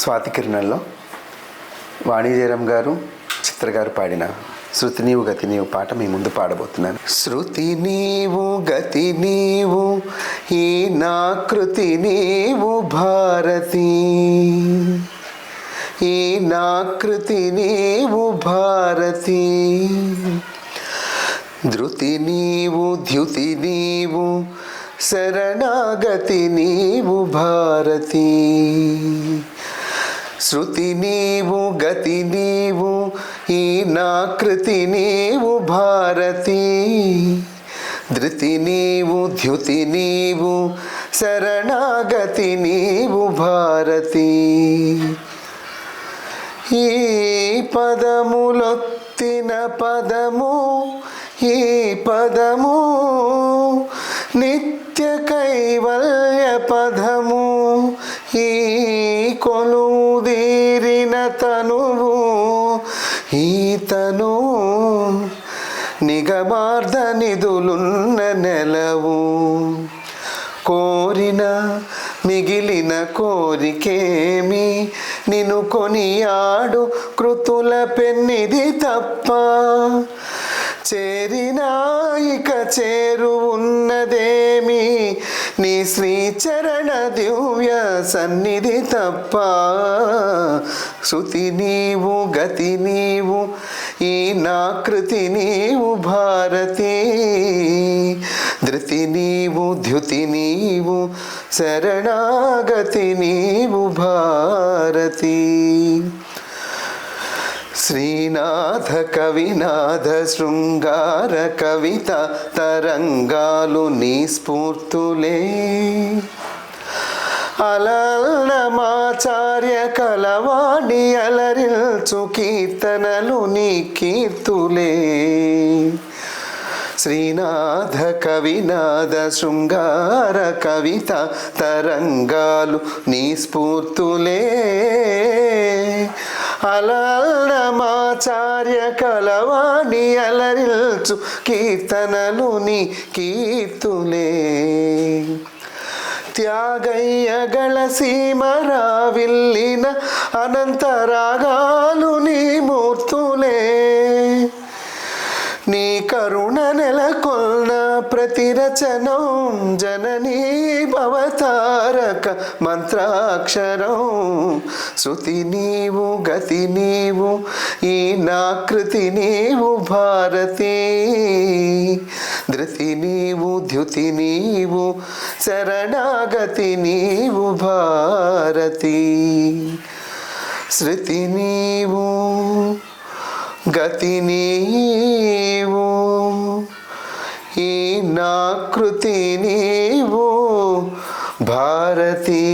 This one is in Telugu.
స్వాతి కిరణంలో వాణిజయరాం గారు, చిత్ర గారు పాడిన శృతి నీవు గతి నీవు పాట మీ ముందు పాడబోతున్నాను. శృతి నీవు గతి నీవు ఈ నా కృతి నీవు భారతి, ఈ నా కృతి నీవు భారతి. ధృతి నీవు ద్యుతి నీవు శరణాగతి నీవు భారతి. శృతి నీవు గతి నీవు ఈ నా కృతి నీవు భారతి. ధృతి నీవు ద్యుతి నీవు శరణాగతి నీవు భారతి. ఈ పదములొత్తిన పదము, ఈ పదము నిత్య కైవల్య పదము. ఈ కొలుదీరిన తనువు, ఈ తను నిగమార్ధ నిధులున్న నెలవు. కోరిన మిగిలిన కోరికేమి, నిన్ను కొనియాడు కృతుల పెన్నిది తప్ప. చేరినా ఇక చేరువున్నదేమి, నీ శ్రీచరణ దివ్య సన్నిధి తప్ప. శృతి నీవు గతి నీవు ఈ నా కృతి నీవు భారతి. ధృతి నీవు ద్యుతి నీవు శరణాగతి నీవు భారతి. శ్రీనాథ కవినాథ శృంగార కవిత తరంగాలు నీ స్ఫూర్తులే. అలల్నమాచార్య కలవాణి అలరిల్చు కీర్తనలు నీ కీర్తులే. శ్రీనాథ కవినాథ శృంగార కవిత తరంగాలు నీ స్ఫూర్తులే. అలల్నమాచార్య కలవాణి అలరిల్చు కీర్తనలు నీ కీర్తులే. త్యాగయ్యగళ సీమరావిల్లిన అనంతరాగాలు నీ మూర్తులే. నీ కరుణ నెలకొన్న ప్రతిరచనం జననీ భవతారక మంత్రాక్షరం. శృతి నీవు గతి నీవు ఈ నా కృతి నీవు భారతి. ధృతి నీవు ద్యుతి నీవు శరణాగతి నీవు భారతి. శృతి నీవు గతి నీవు ఈ నా కృతి నీవు భారతి.